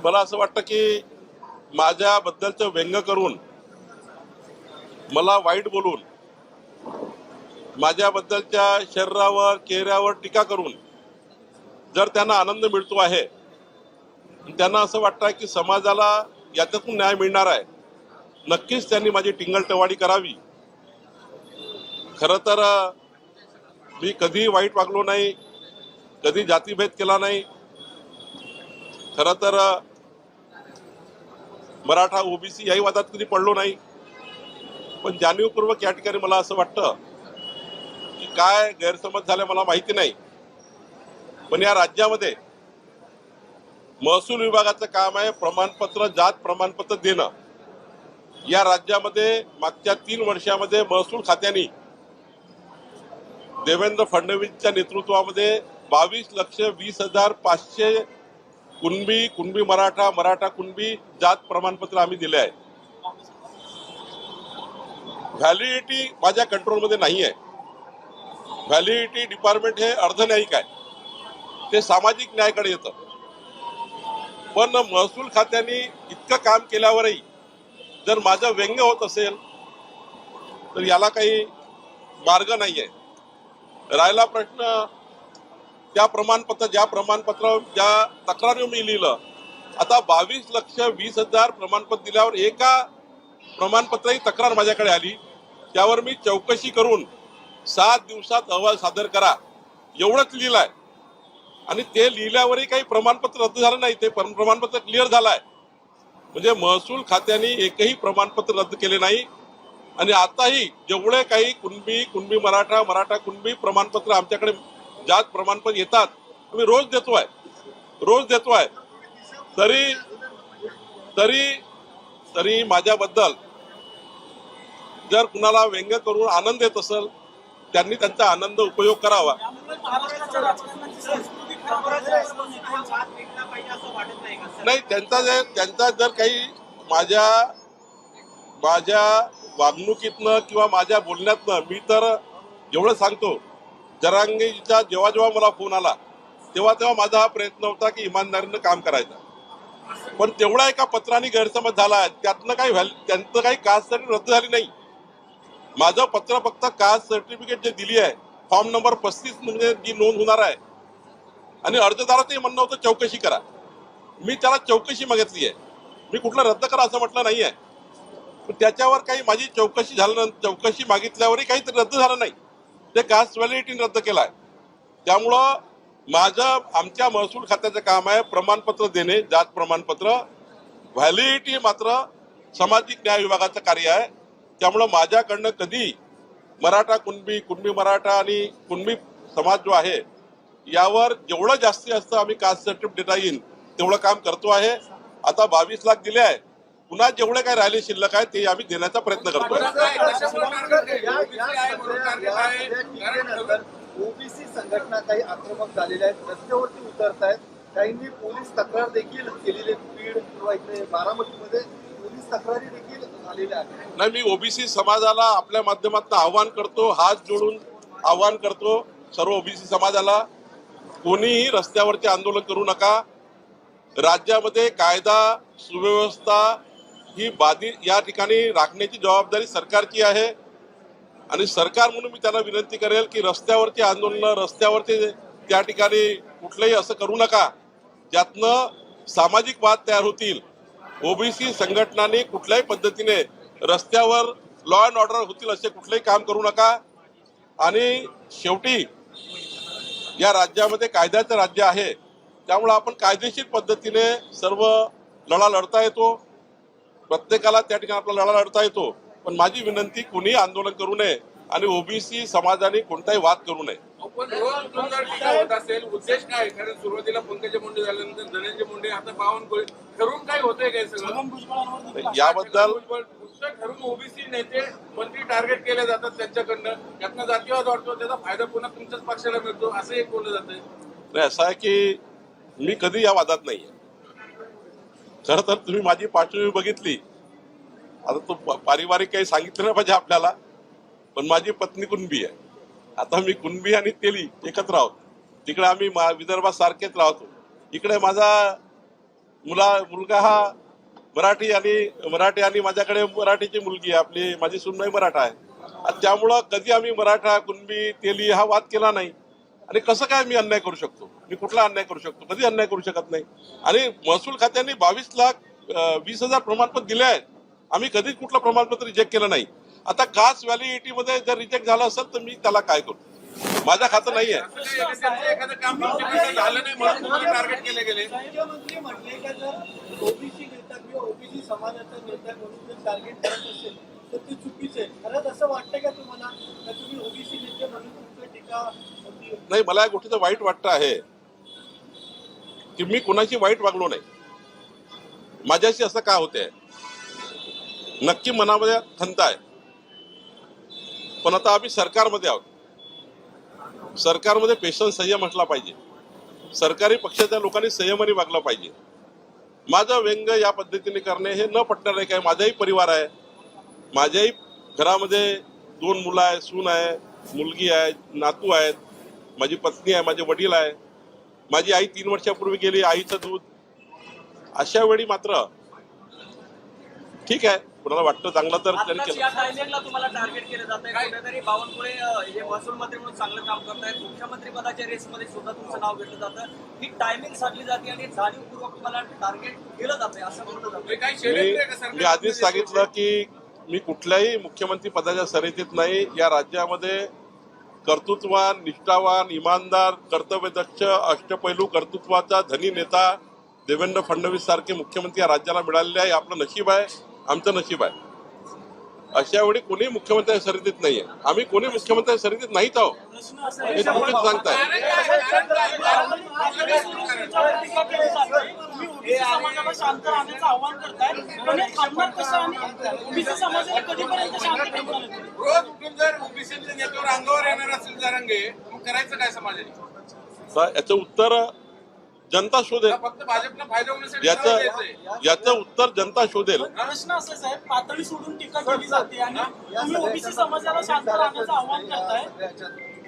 मला असं वाटतं की माझ्याबद्दलचं व्यंग करून, मला वाईट बोलून, माझ्याबद्दलच्या शरीरावर चेहऱ्यावर टीका करून जर त्यांना आनंद मिळतो आहे, त्यांना असं वाटतं की समाजाला याच्यातून न्याय मिळणार आहे, नक्कीच त्यांनी माझी टिंगलटवाडी करावी. खरं तर मी कधी वाईट वागलो नाही, कधी जातीभेद केला नाही. खरं तर मराठा ओबीसी याही वादात कधी पडलो नाही. पण जाणीवपूर्वक या ठिकाणी मला असं वाटतं की काय गैरसमज झाले मला माहिती नाही, पण या राज्यामध्ये महसूल विभागाचं काम आहे प्रमाणपत्र, जात प्रमाणपत्र देणं. या राज्यामध्ये मागच्या 3 वर्षामध्ये महसूल खात्याने देवेंद्र फडणवीसच्या नेतृत्वामध्ये 22,20,500 कुणबी मराठा कुणबी जात प्रमाणपत्र आम्ही दिले आहे. व्हॅलिडिटी माझ्या कंट्रोलमध्ये नाही आहे. व्हॅलिडिटी डिपार्टमेंट हे अर्धन्यायिक आहे, ते सामाजिक न्यायाकडे येतं. पण महसूल खात्याने इतकं काम केल्यावरही जर माझं व्यंग होत असेल तर याला काही मार्ग नाही आहे. राहिला प्रश्न ज्या तक्रारीवर मी लिहिलं, आता 22,20,000 प्रमाणपत्र दिल्यावर एका प्रमाणपत्रही तक्रार माझ्याकडे आली, त्यावर मी चौकशी करून 7 दिवसात अहवाल सादर करा एवढंच लिहिलं आहे. आणि ते लिहिल्यावरही काही प्रमाणपत्र रद्द झालं नाही, ते प्रमाणपत्र क्लिअर झालं आहे. म्हणजे महसूल खात्याने एकही प्रमाणपत्र रद्द केले नाही. आणि आताही जेवढे काही कुणबी मराठा कुणबी प्रमाणपत्र आमच्याकडे जात प्रमाणपत्र येतात, आम्ही रोज देतोय. तरी माझ्याबद्दल जर कुणाला व्यंग करून आनंद येत असेल, त्यांनी त्यांचा आनंद उपयोग करावा. नाही, त्यांचा जर काही माझ्या वागणुकीतनं किंवा माझ्या बोलण्यातनं, मी तर एवढं सांगतो, जरांगेजीचा जेव्हा मला फोन आला तेव्हा माझा हा प्रयत्न होता की इमानदारीनं काम करायचा. पण तेवढा एका पत्राने गैरसमज झाला, त्यातनं त्यांचं काही कास्ट सर्टिफिकेट रद्द झाली नाही. माझं पत्र फक्त कास्ट सर्टिफिकेट जे दिली आहे, फॉर्म नंबर 35 म्हणजे जी नोंद होणार आहे, आणि अर्जदाराचंही म्हणणं होतं चौकशी करा. मी त्याला चौकशी मागितली आहे, मी कुठलं रद्द करा असं म्हटलं नाही आहे. पण त्याच्यावर काही माझी चौकशी मागितल्यावरही काहीतरी रद्द झालं नाही, ते कास्ट व्हॅलिडिटी रद्द केलं आहे. त्यामुळं आमच्या महसूल खात्याचं काम आहे प्रमाणपत्र देणे, जात प्रमाणपत्र. व्हॅलिडिटी मात्र सामाजिक न्याय विभागाचं कार्य आहे. त्यामुळं माझ्याकडनं कधी कुणबी मराठा आणि कुणबी समाज जो आहे यावर जेवढं जास्तीत जास्त आम्ही कास्ट सर्टिफिकेट देता येईल तेवढं काम करतो आहे. आता 22 लाख दिले आहे, पुन्हा जेवढे काही राहिले शिल्लक आहे ते आम्ही देण्याचा प्रयत्न करतोय. ओबीसी संघटना काही आक्रमक झालेल्या आहेत, रस्त्यावरती उतरत आहेत. काहींनी पोलीस तक्रार देखील केलेली, बीड किंवा इकडे बारामतीमध्ये पोलीस तक्रारी देखील झालेल्या आहेत. नाही, मी ओबीसी समाजाला आपल्या माध्यमातून आव्हान करतो, हात जोडून आव्हान करतो सर्व ओबीसी समाजाला, कोणीही रस्त्यावरचे आंदोलन करू नका. राज्यामध्ये कायदा सुव्यवस्था ही या ठिकाणी राखण्याची जबाबदारी सरकारची आहे. आणि सरकार म्हणून मी त्यांना विनंती करेल की रस्त्यावरची आंदोलन, रस्त्यावरचे त्या ठिकाणी कुठलंही असं करू नका ज्यातनं सामाजिक वाद तयार होतील. ओबीसी संघटनांनी कुठल्याही पद्धतीने रस्त्यावर लॉ अँड ऑर्डर होतील असे कुठलेही काम करू नका. आणि शेवटी या राज्यामध्ये कायद्याचं राज्य आहे, त्यामुळे आपण कायदेशीर पद्धतीने सर्व लढा लढता येतो, प्रत्येकाला त्या ठिकाणी आपला लढा लढता येतो. पण माझी विनंती, कोणी आंदोलन करू नये आणि ओबीसी समाजाने कोणताही वाद करू नये. होत असेल, उद्देश काय? कारण सुरुवातीला पंकजा मुंडे झाल्यानंतर धनंजय मुंडे, आता बावनकुळे, ठरून काय होतंय काय सगळं याबद्दल ठरून ओबीसी नेते मंत्री टार्गेट केले जातात त्यांच्याकडनं, त्यातनं जातीवाद वाढतो, त्याचा फायदा पुन्हा तुमच्याच पक्षाला मिळतो असं एक बोललं जातंय. नाही, असं आहे की मी कधी या वादात नाहीये. खरं तर तुम्ही माझी पार्श्वभूमी बघितली, आता तो पारिवारिक काही सांगितलं नाही पाहिजे आपल्याला, पण माझी पत्नी कुणबी आहे. आता मी कुणबी आणि तेली एकत्र आहोत. तिकडे आम्ही विदर्भात सारखेच राहतो. इकडे मुलगा हा मराठी आणि माझ्याकडे मराठीची मुलगी आहे, आपली माझी सूनबाई मराठा आहे. आणि त्यामुळं कधी आम्ही मराठा कुणबी तेली हा वाद केला नाही. आणि कसं काय मी अन्याय करू शकतो? मी कुठला अन्याय करू शकतो? कधी अन्याय करू शकत नाही. आणि महसूल खात्याने 22,20,000 प्रमाणपत्र दिले आहेत. आम्ही कधीच कुठलं प्रमाणपत्र रिजेक्ट केलं नाही. आता कास्ट व्हॅलिडिटीमध्ये जर रिजेक्ट झालं असेल तर मी त्याला काय करू? माझं खातं नाही आहे. एखादं काम तुमच्याकडे झालं नाही म्हणून तुम्हाला टार्गेट केले गेले. मुख्यमंत्री म्हटले का जर ओबीसी नेता किंवा ओबीसी समाजाचा नेता म्हणून जर टार्गेट करत असेल तर ते चुकीचं आहे. खरंच असं वाटतं का तुम्हाला का तुम्ही ओबीसी नेते म्हणून तुमचं टीका होती? नाही, मला या गोष्टीचं वाईट वाटतं आहे की मी कोणाची वाईट वागलो नाही. माझ्याशी असं का होतंय? नक्की मनामध्ये खंत आहे. पण आता आम्ही सरकारमध्ये आहोत. सरकारमध्ये पेशन्स संयम असला पाहिजे. सरकारी पक्षाच्या लोकांनी संयमाने वागलं पाहिजे. माझं व्यंग या पद्धतीने करणे हे न पटणारे काय. माझाही परिवार आहे. माझ्याही घरामध्ये 2 मुलं आहे, सून आहे, मुलगी आहे, नातू आहेत, माझी पत्नी आहे, माझे वडील आहे, माझी आई 3 वर्षापूर्वी गेली, आईचं दूध. अशा वेळी मात्र ठीक आहे, कोणाला वाटतं चांगलं तर त्यांनी आताच केलं. या टायमिंगला तुम्हाला टार्गेट केलं जात आहे. कुठेतरी बावनकुळे हे महसूल मंत्री म्हणून चांगलं काम करतायत. मुख्यमंत्री पदाच्या रेसमध्ये सुद्धा तुमचं नाव घेतलं जातं. ही टायमिंग साधली जाते आणि जाणीवपूर्वक तुम्हाला टार्गेट केलं जाते असं म्हटलं जातं. काही षडयंत्र आहे का मी सरकारमध्ये? आधीच सांगितलं की मी कुठल्याही मुख्यमंत्री पदाच्या शर्यतीत नाही. या राज्यामध्ये कर्तृत्ववान, निष्ठावान, इमानदार, कर्तव्यदक्ष, अष्टपैलू कर्तृत्वाचा धनी नेता देवेंद्र फडणवीस सारखे मुख्यमंत्री या राज्याला मिळालेले आहे. आपलं नशीब आहे, आमचं नशीब आहे. अशा वेळी कोणी मुख्यमंत्री शर्यतीत नाहीये. आम्ही कोणी मुख्यमंत्री शर्यतीत नाहीत आहोत हे चुकीच सांगताय. तुम्ही ओबीसी समाजाला शांत राहण्याचं आव्हान करताय पण हे थांबणार कसं आणि ओबीसी समाजाला कधीपर्यंत शांत ठेवणार आहे? रोज उठून जर ओबीसीच्या नेत्यावर अंगावर येणार असेल जरांगे मग करायचं काय समाजाने? तर याचं उत्तर जनता शोधेल. का फक्त भाजपला फायदा होण्यासाठी नाव द्यायचंय? याचं उत्तर जनता शोधेल. प्रश्न असा साहेब, पातळी सोडून टीका केली जाते आणि तुम्ही ओबीसी समाजाला शांत राहण्याचं आव्हान करताय.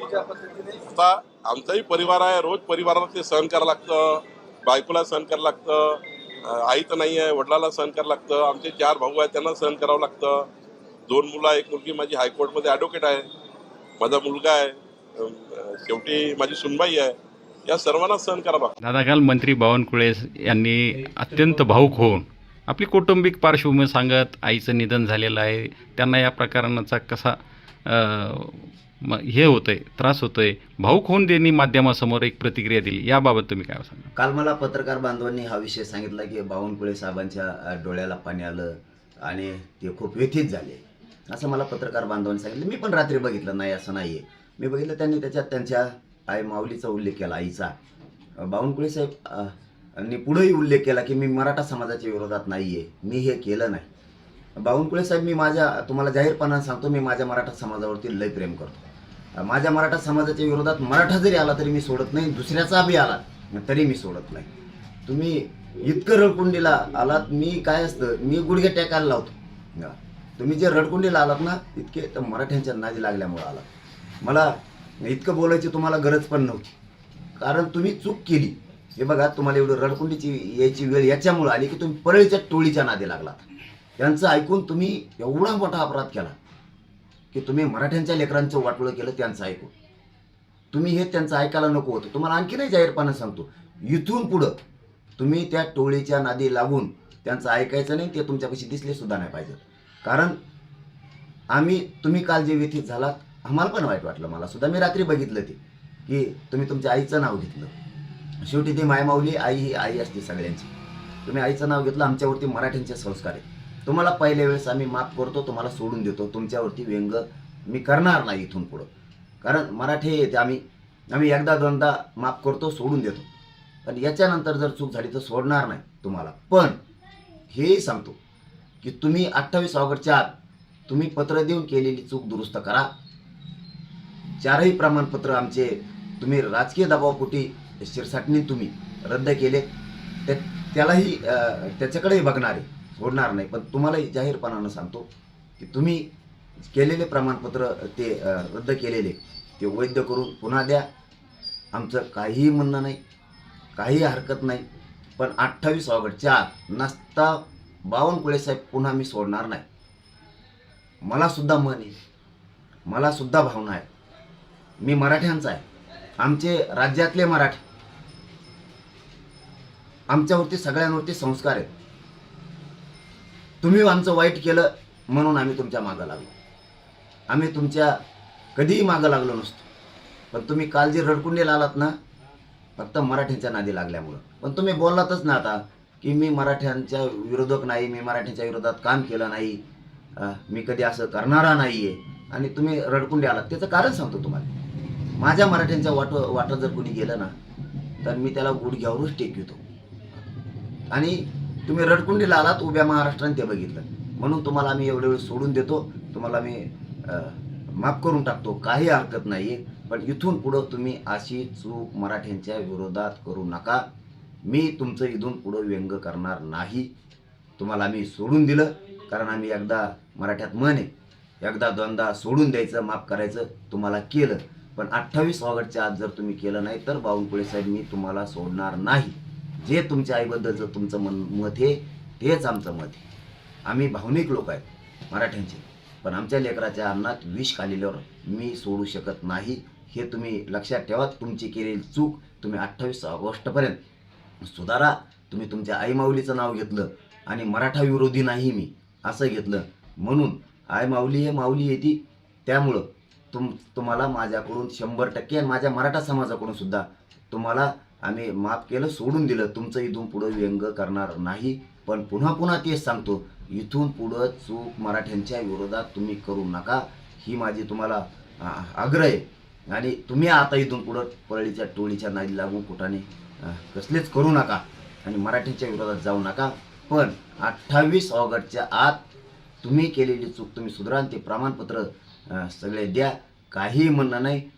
ज्या पद्धतीने आता आमचाही परिवार आहे. रोज परिवाराला ते सहन करायला लागतं, बायकोला सहन करायला लागतं, आई तर नाही आहे, वडिलाला सहन करायला लागतं. आमचे 4 भाऊ आहेत, त्यांना सहन करावं लागतं. 2 मुलं, 1 मुलगी माझी हायकोर्टमध्ये ॲडव्होकेट आहे, माझा मुलगा आहे, शेवटी माझी सुनबाई आहे. या सर्वांना सहन करावं लागतं. दादा, काल मंत्री बावनकुळे यांनी अत्यंत भावूक होऊन आपली कौटुंबिक पार्श्वभूमी सांगत आईचं निधन झालेलं आहे, त्यांना या प्रकरणाचा कसा हे होतंय, त्रास होतोय, भावूक होऊन त्यांनी माध्यमासमोर एक प्रतिक्रिया दिली. याबाबत तुम्ही काय सांगा? काल मला पत्रकार बांधवांनी हा विषय सांगितला की बावनकुळे साहेबांच्या डोळ्याला पाणी आलं आणि ते खूप व्यथित झाले असं मला पत्रकार बांधवांनी सांगितलं. मी पण रात्री बघितलं, नाही असं नाही आहे. मी बघितलं त्यांनी त्याच्यात त्यांच्या आई माऊलीचा उल्लेख केला, आईचा. बावनकुळे साहेब आणि पुढेही उल्लेख केला की मी मराठा समाजाच्या विरोधात नाही आहे, मी हे केलं नाही. बावनकुळे साहेब, मी तुम्हाला जाहीरपणाने सांगतो, मी माझ्या मराठा समाजावरती लय प्रेम करतो. माझ्या मराठा समाजाच्या विरोधात मराठा जरी आला तरी मी सोडत नाही, दुसऱ्याचा बी आला तरी मी सोडत नाही. तुम्ही इतकं रडकुंडीला आलात, मी काय असतं, मी गुडघे टेकायला लावतो. तुम्ही जे रडकुंडीला आलात ना, इतके तर मराठ्यांच्या नादी लागल्यामुळे आलात. मला इतकं बोलायची तुम्हाला गरज पण नव्हती, कारण तुम्ही चूक केली. हे बघा, तुम्हाला एवढं रडकुंडीची यायची वेळ याच्यामुळे आली की तुम्ही परळीच्या टोळीच्या नादी लागलात. त्यांचं ऐकून तुम्ही एवढा मोठा अपराध केला की तुम्ही मराठ्यांच्या लेकरांचं वाटोळं केलं त्यांचं ऐकून. तुम्ही हे त्यांचं ऐकायला नको होतं. तुम्हाला आणखी नाही जाहीरपणे सांगतो, इथून पुढं तुम्ही त्या टोळीच्या नादी लागून त्यांचं ऐकायचं नाही. ते तुमच्यापाशी दिसले सुद्धा नाही पाहिजे. कारण तुम्ही काल जे व्यथित झालात, आम्हाला पण वाईट वाटलं. मला सुद्धा, मी रात्री बघितलं ते की तुम्ही तुमच्या आईचं नाव घेतलं. शेवटी ती मायमाऊली आई ही आई असते सगळ्यांची. तुम्ही आईचं नाव घेतलं. आमच्यावरती मराठ्यांचे संस्कार आहे. तुम्हाला पहिल्या वेळेस आम्ही माफ करतो, तुम्हाला सोडून देतो. तुमच्यावरती व्यंग मी करणार नाही इथून पुढं, कारण मराठी येते. आम्ही एकदा दोनदा माफ करतो, सोडून देतो. पण याच्यानंतर जर चूक झाली तर सोडणार नाही तुम्हाला. पण हेही सांगतो की तुम्ही 28 ऑगस्टच्या आत तुम्ही पत्र देऊन केलेली चूक दुरुस्त करा. 4ही प्रमाणपत्र आमचे तुम्ही राजकीय दबावापोटी शिरसाटणी तुम्ही रद्द केले, त्यालाही त्याच्याकडेही बघणार आहे, सोडणार नाही. पण तुम्हालाही जाहीरपणानं सांगतो की तुम्ही केलेले प्रमाणपत्र ते रद्द केलेले ते वैध करून पुन्हा द्या. आमचं काहीही म्हणणं नाही, काही हरकत नाही. पण 28 ऑगस्टच्या आत नसता बावनकुळे साहेब पुन्हा मी सोडणार नाही. मला सुद्धा मन आहे, मला सुद्धा भावना आहे. मी मराठ्यांचा आहे. आमचे राज्यातले मराठी, आमच्यावरती सगळ्यांवरती संस्कार आहेत. तुम्ही आमचं वाईट केलं म्हणून आम्ही तुमच्या मागं लागलो. आम्ही तुमच्या कधीही मागं लागलो नसतो. पण तुम्ही काल जे रडकुंडीला आलात ना, फक्त मराठ्यांच्या नादी लागल्यामुळं. पण तुम्ही बोललातच ना आता की मी मराठ्यांच्या विरोधक नाही, मी मराठ्यांच्या विरोधात काम केलं नाही, मी कधी असं करणारा नाही आहे, आणि तुम्ही रडकुंडी आलात. त्याचं कारण सांगतो तुम्हाला. माझ्या मराठ्यांच्या वाटं जर कोणी गेलं ना, तर मी त्याला गुडघ्यावरच टेकवितो. आणि तुम्ही रडकुंडीला आलात, उभ्या महाराष्ट्राने ते बघितलं, म्हणून तुम्हाला आम्ही एवढे वेळ सोडून देतो. तुम्हाला मी माफ करून टाकतो, काही हरकत नाही आहे. पण इथून पुढं तुम्ही अशी चूक मराठ्यांच्या विरोधात करू नका. मी तुमचं इथून पुढं व्यंग करणार नाही. तुम्हाला आम्ही सोडून दिलं, कारण आम्ही एकदा मराठ्यात म्हण आहे, एकदा दोनदा सोडून द्यायचं, माफ करायचं, तुम्हाला केलं. पण 28 ऑगस्टच्या आज जर तुम्ही केलं नाही तर बावनकुळे साहेब मी तुम्हाला सोडणार नाही. जे तुमच्या आईबद्दलचं तुमचं मत आहे तेच आमचं मत आहे. आम्ही भावनिक लोक आहेत मराठ्यांचे, पण आमच्या लेकराच्या अन्नात विष खाल्ल्यावर मी सोडू शकत नाही. हे तुम्ही लक्षात ठेवा. तुमची केलेली चूक तुम्ही 28 ऑगस्टपर्यंत सुधारा. तुम्ही तुमच्या आई माऊलीचं नाव घेतलं आणि मराठा विरोधी नाही मी असं घेतलं, म्हणून आई माऊली हे माऊली येते. त्यामुळं तुम्हाला माझ्याकडून 100% आणि माझ्या मराठा समाजाकडून सुद्धा तुम्हाला आम्ही माफ केलं, सोडून दिलं. तुमचं इथून पुढं व्यंग करणार नाही. पण पुन्हा तेच सांगतो, इथून पुढं चूक मराठ्यांच्या विरोधात तुम्ही करू नका, ही माझी तुम्हाला आग्रह आहे. आणि तुम्ही आता इथून पुढं परळीच्या टोळीच्या नादी लागून कुठाने कसलेच करू नका आणि मराठ्यांच्या विरोधात जाऊ नका. पण 28 ऑगस्टच्या आत तुम्ही केलेली चूक तुम्ही सुधारा. ते प्रमाणपत्र सगळे द्या, काही म्हणणं नाही.